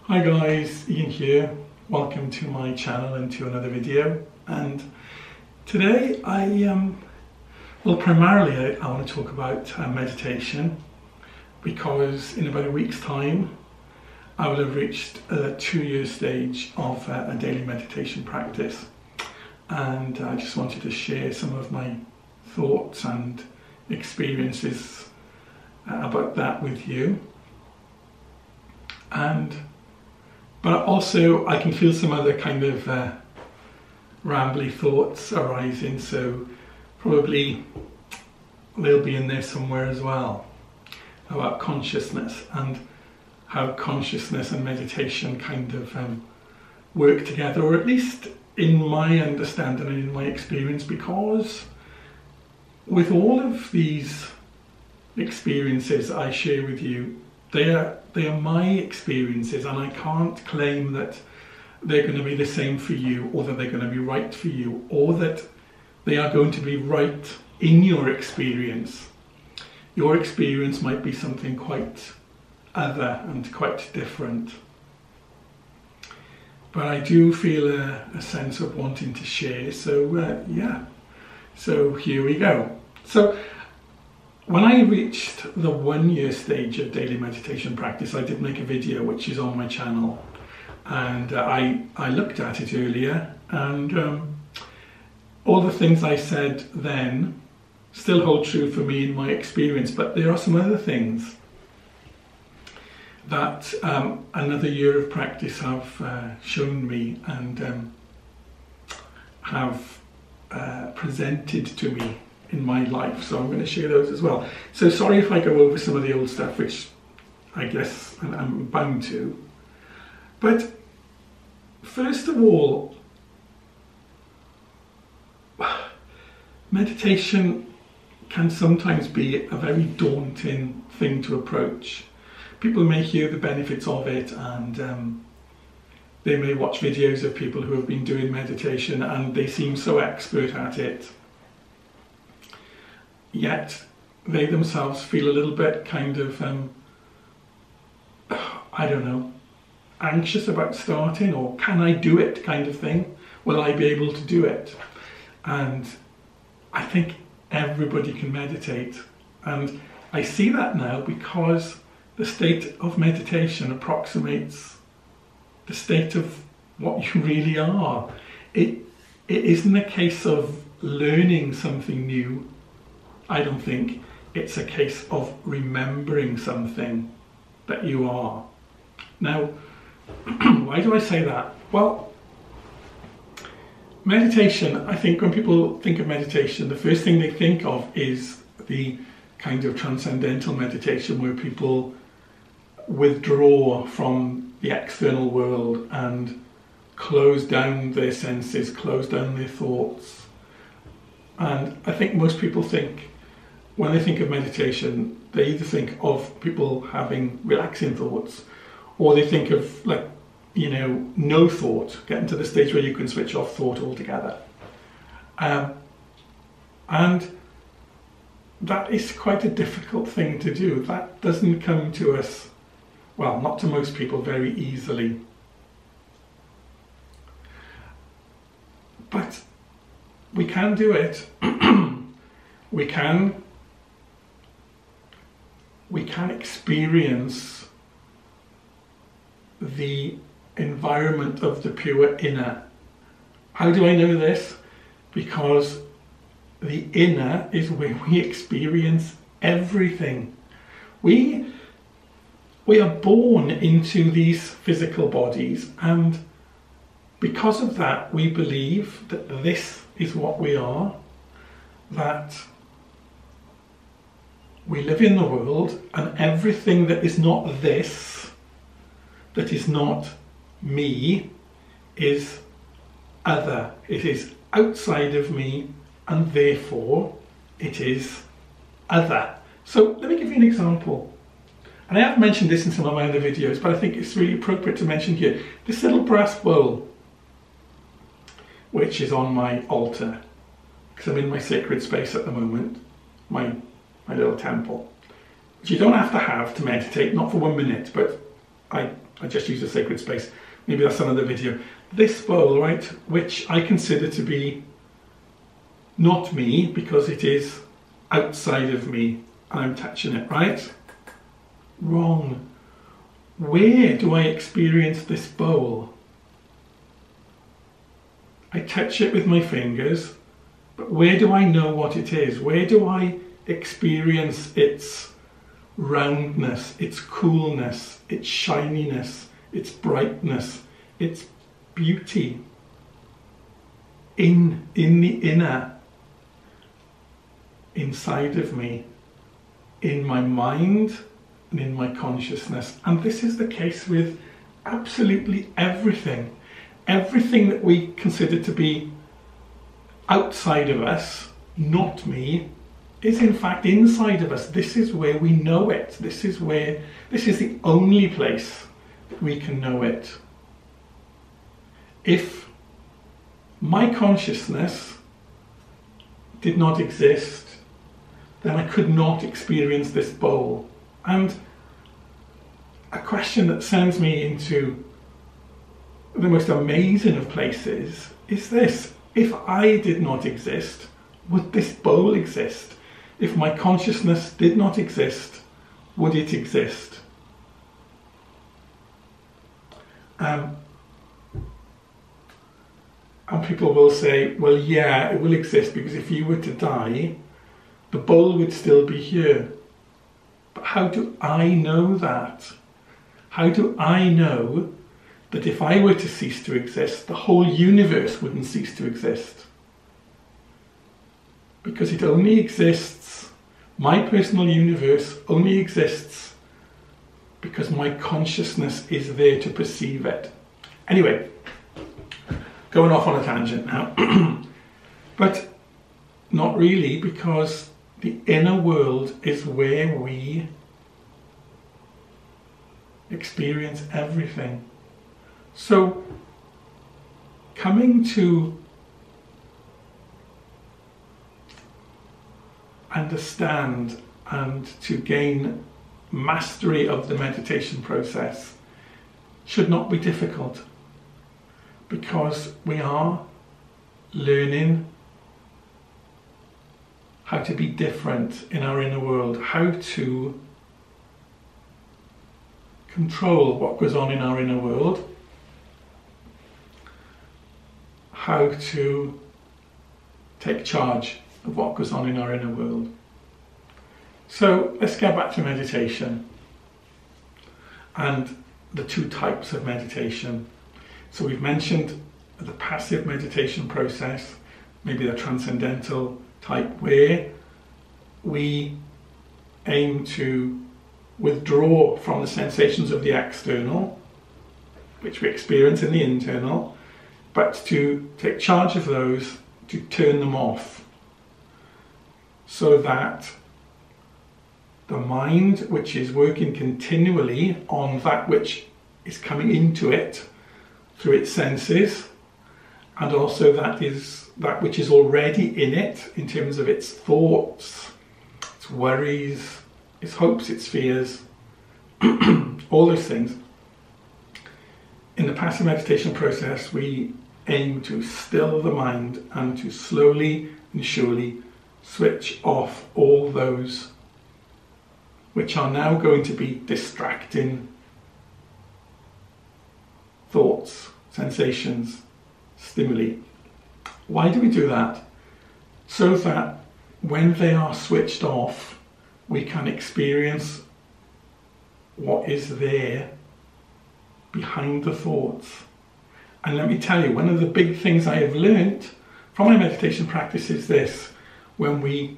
Hi guys, Ian here. Welcome to my channel and to another video. And today primarily I want to talk about meditation, because in about a week's time I will have reached a 2-year stage of a daily meditation practice, and I just wanted to share some of my thoughts and experiences about that with you. But also I can feel some other kind of rambly thoughts arising, so probably they'll be in there somewhere as well, about consciousness and how consciousness and meditation kind of work together, or at least in my understanding and in my experience, because with all of these experiences I share with you, they are my experiences, and I can't claim that they're going to be the same for you, or that they're going to be right for you, or that they are going to be right in your experience. Your experience might be something quite other and quite different. But I do feel a sense of wanting to share, so yeah. So here we go. So when I reached the 1-year stage of daily meditation practice, I did make a video which is on my channel, and I looked at it earlier, and all the things I said then still hold true for me in my experience, but there are some other things that another year of practice have shown me and have presented to me in my life, so I'm going to share those as well. So sorry if I go over some of the old stuff, which I guess I'm bound to. But first of all, meditation can sometimes be a very daunting thing to approach. People may hear the benefits of it, and they may watch videos of people who have been doing meditation and they seem so expert at it. Yet they themselves feel a little bit kind of, I don't know, anxious about starting, or can I do it kind of thing? Will I be able to do it? And I think everybody can meditate. And I see that now because the state of meditation approximates the state of what you really are. It isn't a case of learning something new. I don't think it's a case of remembering something that you are. Now, why do I say that? Well, meditation, I think when people think of meditation, the first thing they think of is the kind of transcendental meditation where people withdraw from the external world and close down their senses, close down their thoughts. And I think most people think, when they think of meditation, they either think of people having relaxing thoughts, or they think of, like, you know, no thought, getting to the stage where you can switch off thought altogether. And that is quite a difficult thing to do. That doesn't come to us, well, not to most people, very easily. But we can do it. We can experience the environment of the pure inner. How do I know this? Because the inner is where we experience everything. We are born into these physical bodies, and because of that we believe that this is what we are, that we live in the world, and everything that is not this, that is not me, is other. It is outside of me, and therefore it is other. So let me give you an example. And I have mentioned this in some of my other videos, but I think it's really appropriate to mention here. This little brass bowl, which is on my altar, because I'm in my sacred space at the moment, my little temple, which you don't have to meditate, not for 1 minute, but I just use a sacred space. Maybe that's another video. This bowl, right, which I consider to be not me because it is outside of me and I'm touching it, right? Wrong. Where do I experience this bowl? I touch it with my fingers, but where do I know what it is? Where do I experience its roundness, its coolness, its shininess, its brightness, its beauty? In the inner, inside of me, in my mind and in my consciousness. And this is the case with absolutely everything. Everything that we consider to be outside of us, not me, is in fact inside of us. This is where we know it. This is the only place that we can know it. If my consciousness did not exist, then I could not experience this bowl. And a question that sends me into the most amazing of places is this: if I did not exist, would this bowl exist? If my consciousness did not exist, would it exist? And people will say, well, yeah, it will exist, because if you were to die, the bowl would still be here. But how do I know that? How do I know that if I were to cease to exist, the whole universe wouldn't cease to exist? Because it only exists, my personal universe only exists because my consciousness is there to perceive it. Anyway, going off on a tangent now. But not really, because the inner world is where we experience everything. So, coming to understand and to gain mastery of the meditation process should not be difficult, because we are learning how to be different in our inner world, how to control what goes on in our inner world, how to take charge of what goes on in our inner world. So let's get back to meditation and the two types of meditation. So we've mentioned the passive meditation process, maybe the transcendental type, where we aim to withdraw from the sensations of the external, which we experience in the internal, but to take charge of those, to turn them off, so that the mind, which is working continually on that which is coming into it through its senses, and also that which is already in it in terms of its thoughts, its worries, its hopes, its fears, all those things. In the passive meditation process, we aim to still the mind and to slowly and surely switch off all those which are now going to be distracting thoughts, sensations, stimuli. Why do we do that? So that when they are switched off, we can experience what is there behind the thoughts. And let me tell you, one of the big things I have learned from my meditation practice is this: when we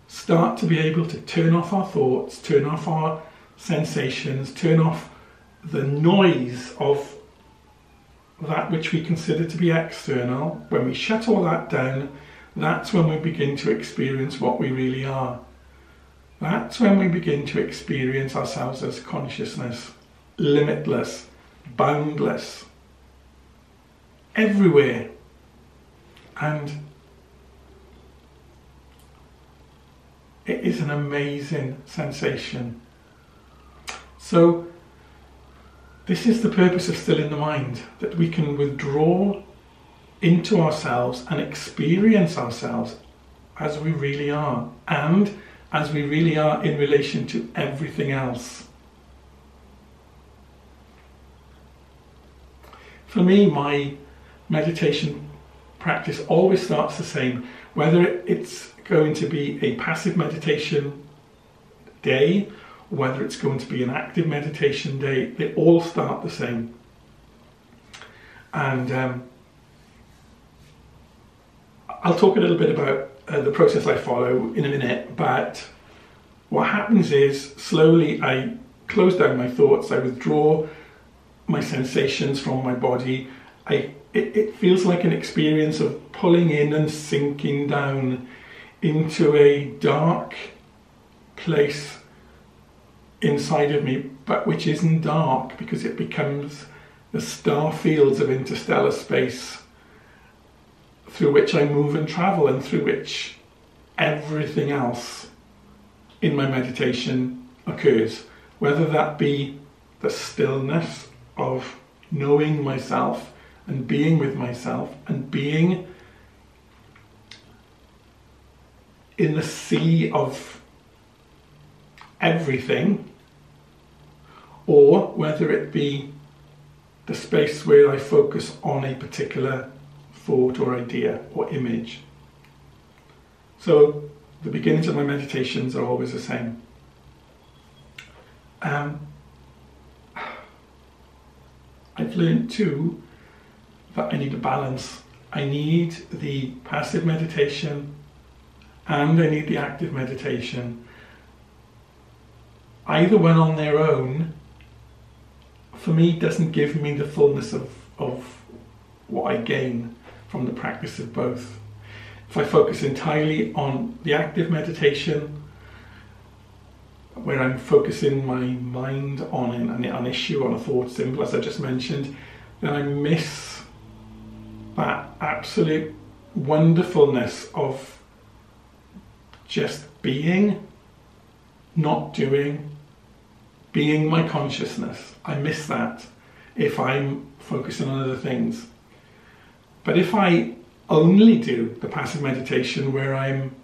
start to be able to turn off our thoughts, turn off our sensations, turn off the noise of that which we consider to be external, when we shut all that down, that's when we begin to experience what we really are. That's when we begin to experience ourselves as consciousness, limitless, boundless, everywhere. And it is an amazing sensation. So this is the purpose of stilling the mind, that we can withdraw into ourselves and experience ourselves as we really are, and as we really are in relation to everything else. For me, my meditation practice always starts the same, whether it's going to be a passive meditation day, or whether it's going to be an active meditation day, they all start the same. And I'll talk a little bit about the process I follow in a minute, but what happens is slowly I close down my thoughts, I withdraw my sensations from my body. It feels like an experience of pulling in and sinking down into a dark place inside of me, but which isn't dark because it becomes the star fields of interstellar space through which I move and travel, and through which everything else in my meditation occurs, whether that be the stillness of knowing myself and being with myself and being in the sea of everything, or whether it be the space where I focus on a particular thought or idea or image. So the beginnings of my meditations are always the same. I've learned too that I need a balance. I need the passive meditation and I need the active meditation. Either one on their own, for me, doesn't give me the fullness of what I gain from the practice of both. If I focus entirely on the active meditation, where I'm focusing my mind on an issue, on a thought symbol, as I just mentioned, then I miss that absolute wonderfulness of just being, not doing, being my consciousness. I miss that if I'm focusing on other things. But if I only do the passive meditation where I'm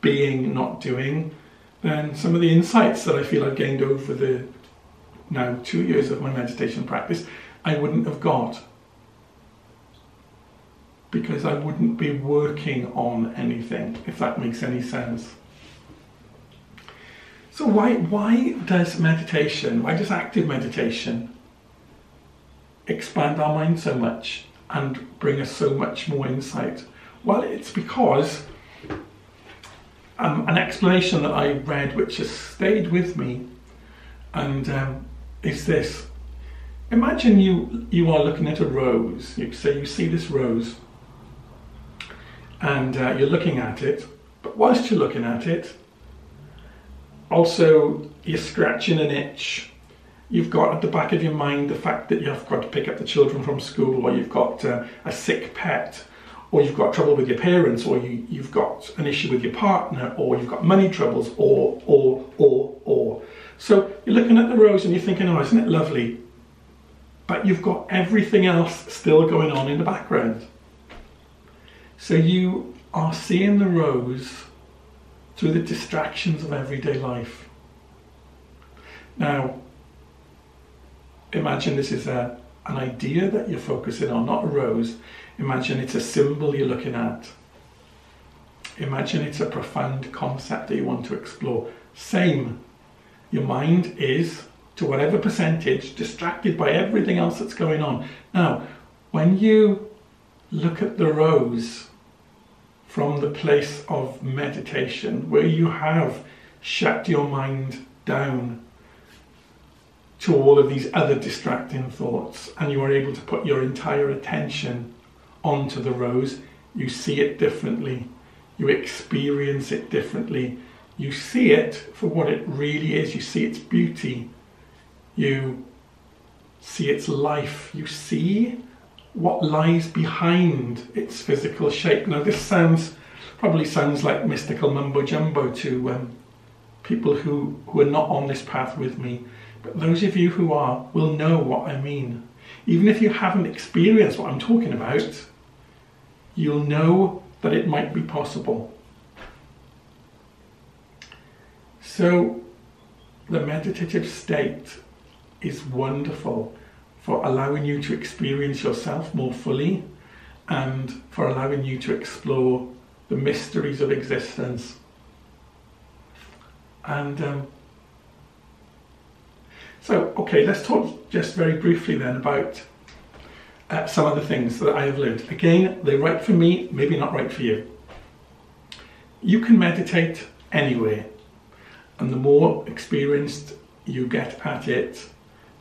being, not doing, then some of the insights that I feel I've gained over the now 2 years of my meditation practice, I wouldn't have got, because I wouldn't be working on anything, if that makes any sense. So why does meditation, why does active meditation expand our mind so much and bring us so much more insight? Well, it's because an explanation that I read which has stayed with me, and is this. Imagine you are looking at a rose. You see this rose and you're looking at it, but whilst you're looking at it, also you're scratching an itch. You've got at the back of your mind the fact that you've got to pick up the children from school, or you've got a sick pet, or you've got trouble with your parents, or you've got an issue with your partner, or you've got money troubles, or. So you're looking at the rose and you're thinking, oh, isn't it lovely? But you've got everything else still going on in the background. So you are seeing the rose through the distractions of everyday life. Now, imagine this is an idea that you're focusing on, not a rose. Imagine it's a symbol you're looking at. Imagine it's a profound concept that you want to explore. Same. Your mind is, to whatever percentage, distracted by everything else that's going on. Now, when you look at the rose from the place of meditation, where you have shut your mind down to all of these other distracting thoughts, and you are able to put your entire attention onto the rose, you see it differently, you experience it differently, you see it for what it really is, you see its beauty, you see its life, you see what lies behind its physical shape. Now this probably sounds like mystical mumbo jumbo to people who are not on this path with me, but those of you who are will know what I mean. Even if you haven't experienced what I'm talking about, you'll know that it might be possible. So the meditative state is wonderful for allowing you to experience yourself more fully and for allowing you to explore the mysteries of existence. And so, okay, let's talk just very briefly then about some of the things that I have learned. Again, they're right for me, maybe not right for you. You can meditate anywhere, and the more experienced you get at it,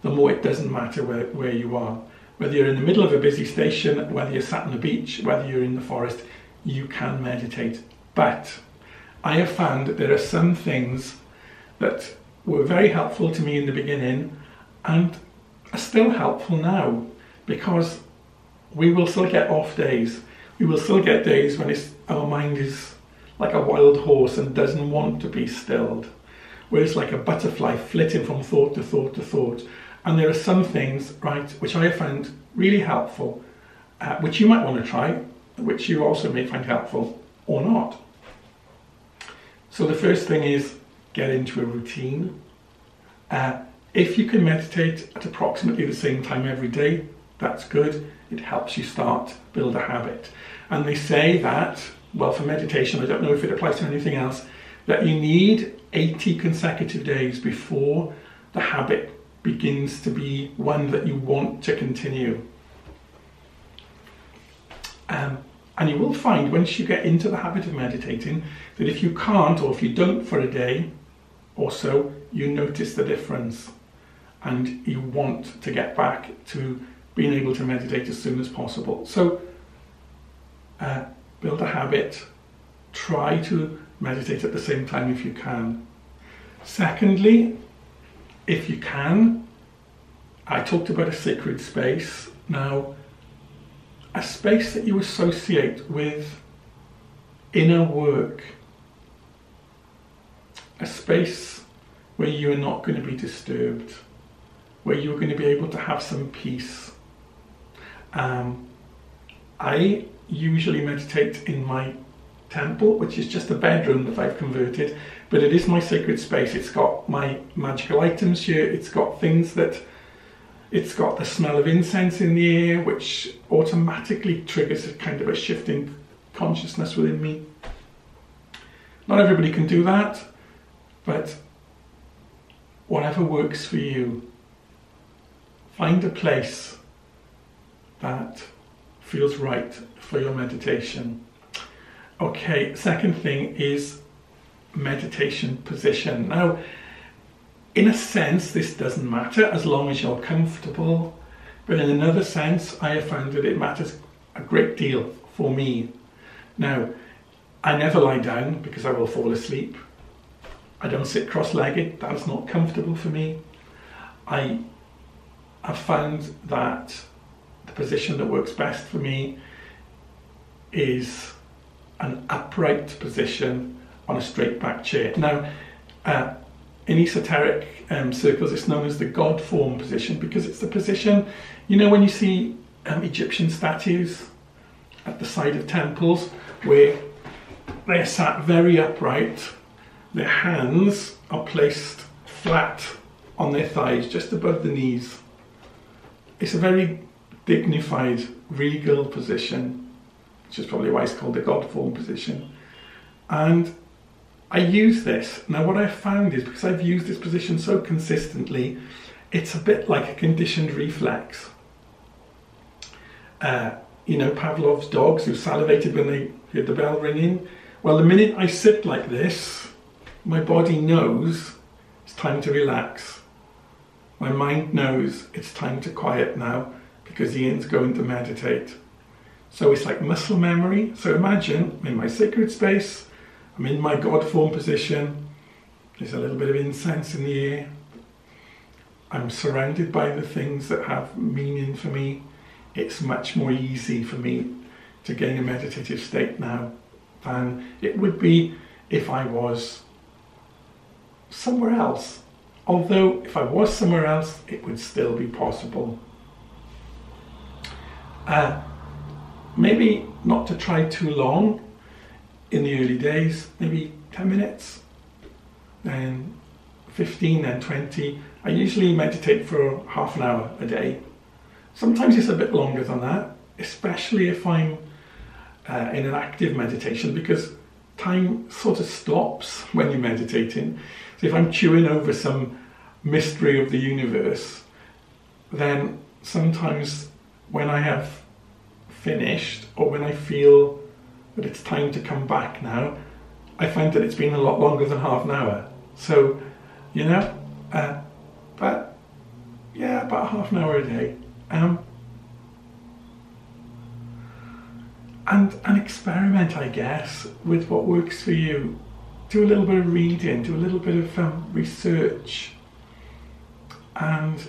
the more it doesn't matter where you are. Whether you're in the middle of a busy station, whether you're sat on the beach, whether you're in the forest, you can meditate. But I have found that there are some things that were very helpful to me in the beginning and are still helpful now, because we will still get off days. We will still get days when our mind is like a wild horse and doesn't want to be stilled, where it's like a butterfly flitting from thought to thought to thought. And there are some things, right, which I have found really helpful, which you might want to try, which you also may find helpful or not. So the first thing is get into a routine. If you can meditate at approximately the same time every day, that's good. It helps you build a habit. And they say that, well, for meditation, I don't know if it applies to anything else, that you need 80 consecutive days before the habit begins to be one that you want to continue. And you will find once you get into the habit of meditating that if you can't, or if you don't for a day or so, you notice the difference and you want to get back to being able to meditate as soon as possible. So build a habit, try to meditate at the same time if you can. Secondly, if you can, I talked about a sacred space. Now, a space that you associate with inner work, a space where you are not going to be disturbed, where you're going to be able to have some peace. I usually meditate in my temple, which is just a bedroom that I've converted, but it is my sacred space. It's got my magical items here, it's got it's got the smell of incense in the air, which automatically triggers a kind of a shift in consciousness within me. Not everybody can do that, but whatever works for you, find a place that feels right for your meditation. Okay, second thing is meditation position. Now, in a sense, this doesn't matter as long as you're comfortable, but in another sense, I have found that it matters a great deal for me. Now, I never lie down because I will fall asleep. I don't sit cross-legged, that's not comfortable for me. I have found that the position that works best for me is an upright position on a straight back chair. Now, in esoteric circles, it's known as the God form position because it's the position, you know, when you see Egyptian statues at the side of temples where they are sat very upright, their hands are placed flat on their thighs, just above the knees. It's a very dignified, regal position, which is probably why it's called the God form position. And I use this. Now what I've found is, because I've used this position so consistently, it's a bit like a conditioned reflex. You know, Pavlov's dogs who salivated when they heard the bell ringing. Well, the minute I sit like this, my body knows it's time to relax. My mind knows it's time to quiet now because Ian's going to meditate. So it's like muscle memory. So imagine I'm in my sacred space, I'm in my God form position, there's a little bit of incense in the air, I'm surrounded by the things that have meaning for me. It's much more easy for me to gain a meditative state now than it would be if I was somewhere else. Although if I was somewhere else, it would still be possible. Maybe not to try too long in the early days, maybe 10 minutes, then 15, then 20. I usually meditate for half an hour a day. Sometimes it's a bit longer than that, especially if I'm in an active meditation, because time sort of stops when you're meditating. So if I'm chewing over some mystery of the universe, then sometimes when I have finished, or when I feel that it's time to come back now, I find that it's been a lot longer than half an hour. So, you know, but yeah, about half an hour a day. And experiment, I guess, with what works for you. Do a little bit of reading, do a little bit of research, and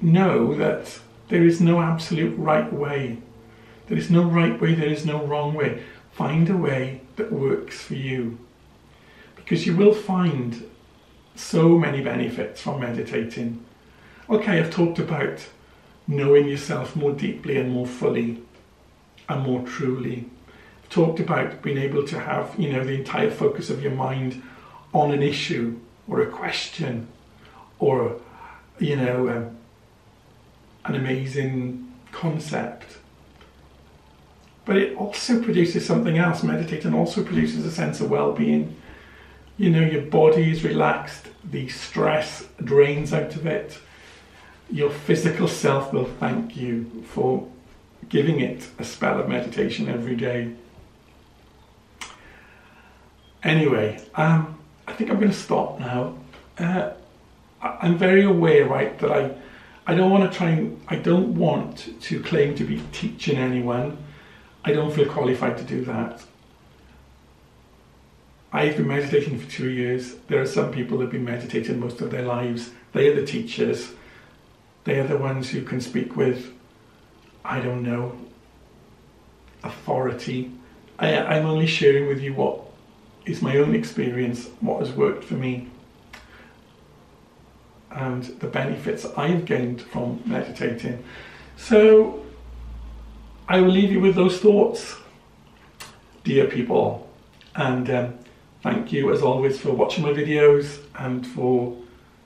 know that there is no absolute right way. There is no right way, there is no wrong way. Find a way that works for you, because you will find so many benefits from meditating. Okay, I've talked about knowing yourself more deeply and more fully and more truly. I've talked about being able to have, you know, the entire focus of your mind on an issue or a question or, you know, an amazing concept. But it also produces something else. Meditating also produces a sense of well-being. You know, your body is relaxed, the stress drains out of it. Your physical self will thank you for giving it a spell of meditation every day. Anyway, I think I'm going to stop now. I'm very aware, right, that I don't want to claim to be teaching anyone. I don't feel qualified to do that. I've been meditating for 2 years. There are some people that have been meditating most of their lives. They are the teachers. They are the ones who can speak with, I don't know, authority. I'm only sharing with you what is my own experience, what has worked for me, and the benefits I've gained from meditating. So I will leave you with those thoughts, dear people, and thank you as always for watching my videos and for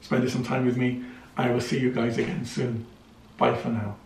spending some time with me. I will see you guys again soon. Bye for now.